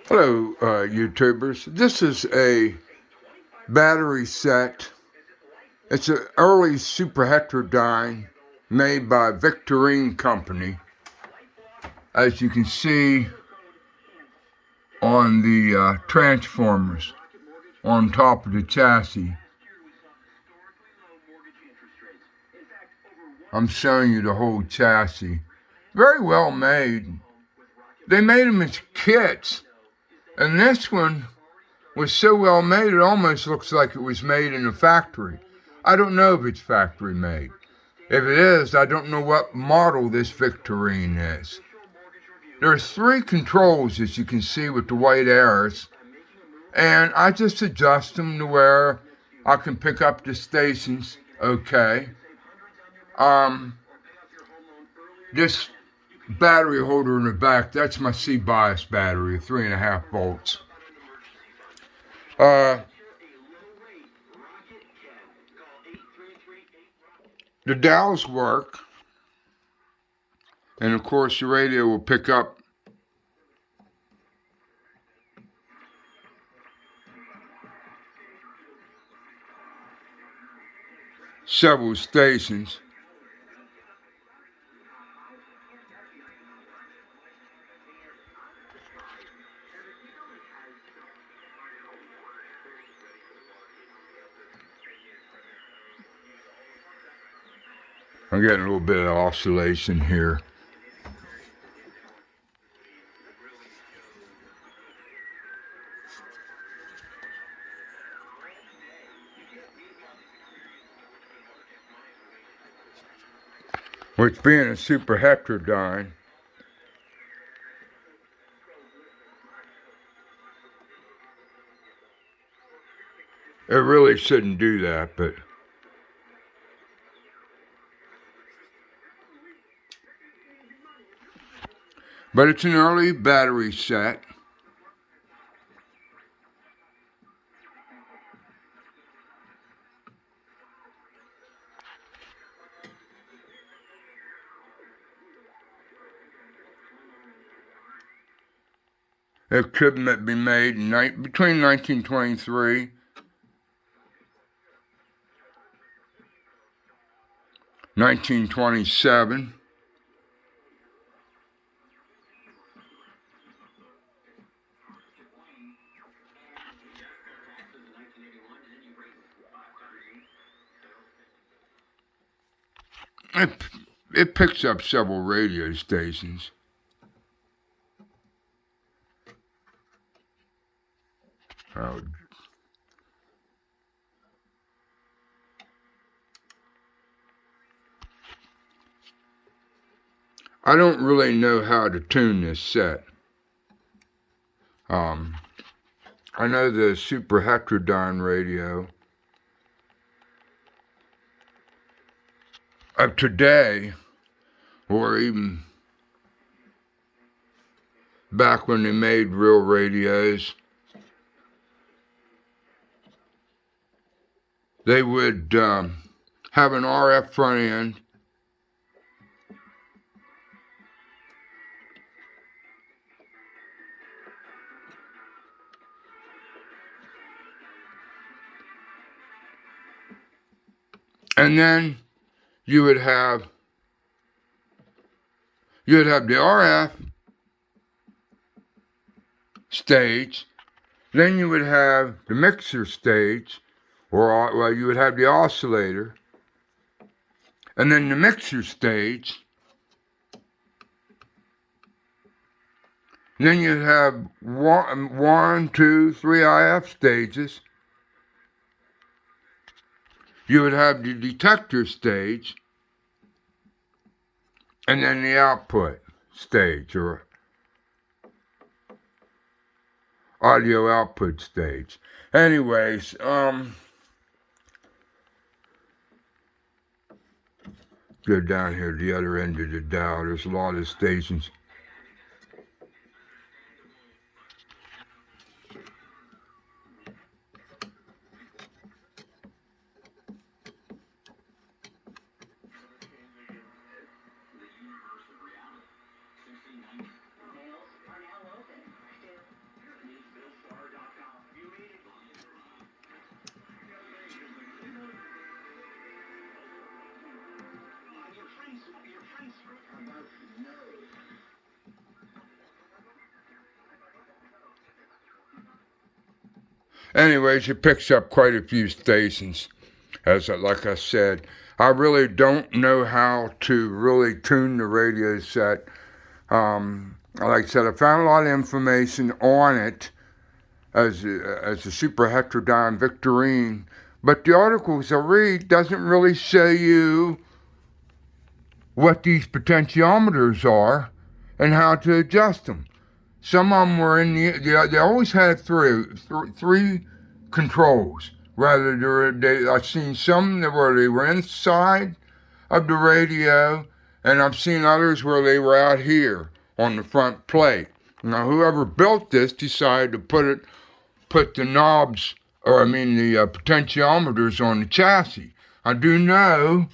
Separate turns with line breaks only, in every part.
Hello, YouTubers. This is a battery set. It's an early Super Hetrodyne made by Victoreen Company. As you can see on the transformers on top of the chassis. I'm showing you the whole chassis. Very well made. They made them as kits. And this one was so well made it almost looks like it was made in a factory. I don't know if it's factory made. If it is, I don't know what model this victoreen is. There's 3 controls, as you can see, with the white arrows, and I just adjust them to where I can pick up the stations okay. This battery holder in the back, that's my C-bias battery, 3.5 volts. The dials work, and of course the radio will pick up several stations. I'm getting a little bit of oscillation here. Which being a Super Hetrodyne, it really shouldn't do that, but it's an early battery set. It could be made between 1923 1927. It picks up several radio stations. Oh, I don't really know how to tune this set. I know the Super Hetrodyne radio of today, or even back when they made real radios, they would have an RF front end, and then you would have the RF stage, then you would have the mixer stage, or well, you would have the oscillator, and then the mixer stage. Then you'd have 1, 2, 3 IF stages. You would have the detector stage, and then the output stage, or audio output stage. Anyways, go down here to the other end of the dial. There's a lot of stations. Anyways, it picks up quite a few stations. Like I said, I really don't know how to really tune the radio set. Like I said, I found a lot of information on it as a Super Hetrodyne victoreen, but the articles I read doesn't really show you what these potentiometers are and how to adjust them. Some of them were in they always had three controls. I've seen some where they were inside of the radio, and I've seen others where they were out here on the front plate. Now, whoever built this decided to put the knobs, or I mean the potentiometers on the chassis. I do know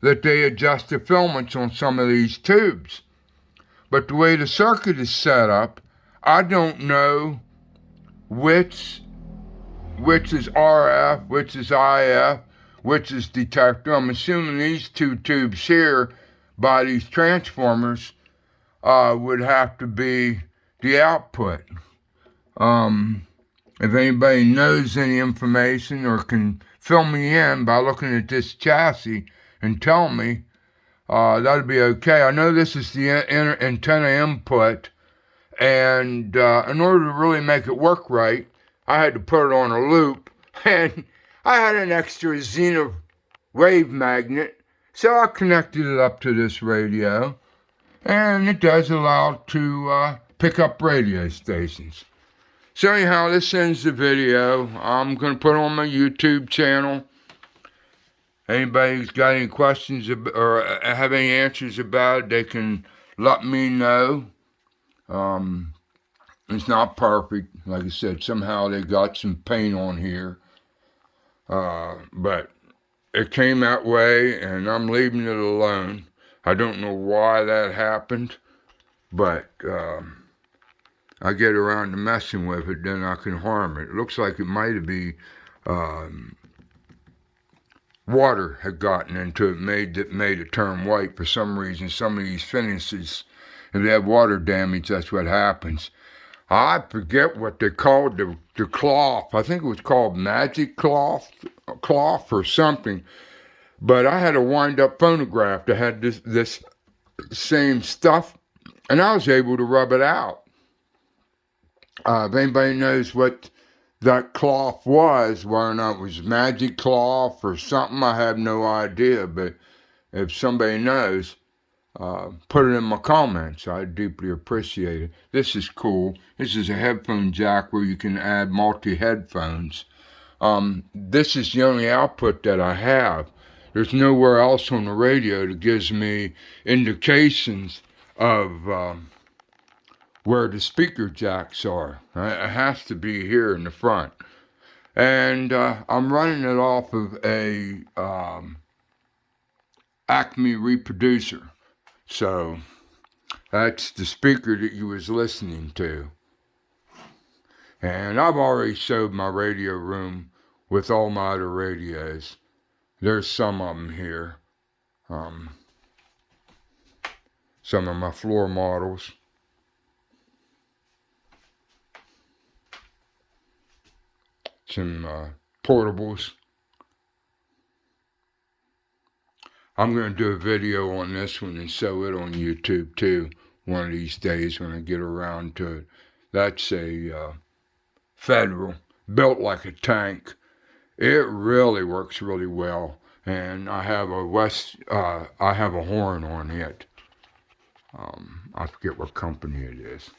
that they adjust the filaments on some of these tubes, but the way the circuit is set up, I don't know which is RF, which is IF, which is detector. I'm assuming these two tubes here by these transformers would have to be the output. If anybody knows any information or can fill me in by looking at this chassis and tell me, that'd be okay. I know this is the antenna input, and in order to really make it work right, I had to put it on a loop, and I had an extra Zenith wave magnet, so I connected it up to this radio, and it does allow it to pick up radio stations. So anyhow, this ends the video. I'm going to put it on my YouTube channel. Anybody who's got any questions or have any answers about it, they can let me know. It's not perfect. Like I said, somehow they got some paint on here. But it came that way, and I'm leaving it alone. I don't know why that happened, but I get around to messing with it, then I can harm it. It looks like it might be water had gotten into it, made it turn white for some reason. Some of these finishes, if they have water damage, that's what happens. I forget what they called the cloth. I think it was called magic cloth or something. But I had a wind-up phonograph that had this same stuff, and I was able to rub it out. If anybody knows what that cloth was, whether or not it was magic cloth or something, I have no idea. But if somebody knows, put it in my comments. I'd deeply appreciate it. This is cool. This is a headphone jack where you can add multi-headphones. This is the only output that I have. There's nowhere else on the radio that gives me indications of where the speaker jacks are. It has to be here in the front. And I'm running it off of a Acme reproducer. So that's the speaker that you was listening to. And I've already showed my radio room with all my other radios. There's some of them here. Some of my floor models. Some portables. I'm going to do a video on this one and show it on YouTube too one of these days when I get around to it. That's a Federal, built like a tank. It really works really well, and I have a horn on it. I forget what company it is.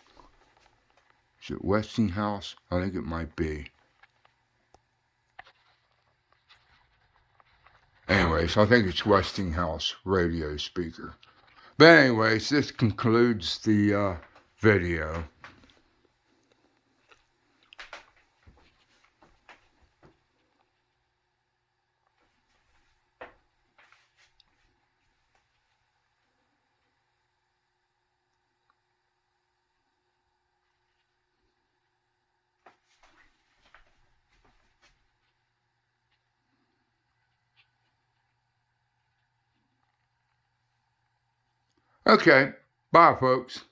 Is it Westinghouse? I think it might be. Anyways, I think it's Westinghouse radio speaker. But anyways, this concludes the video. Okay, bye folks.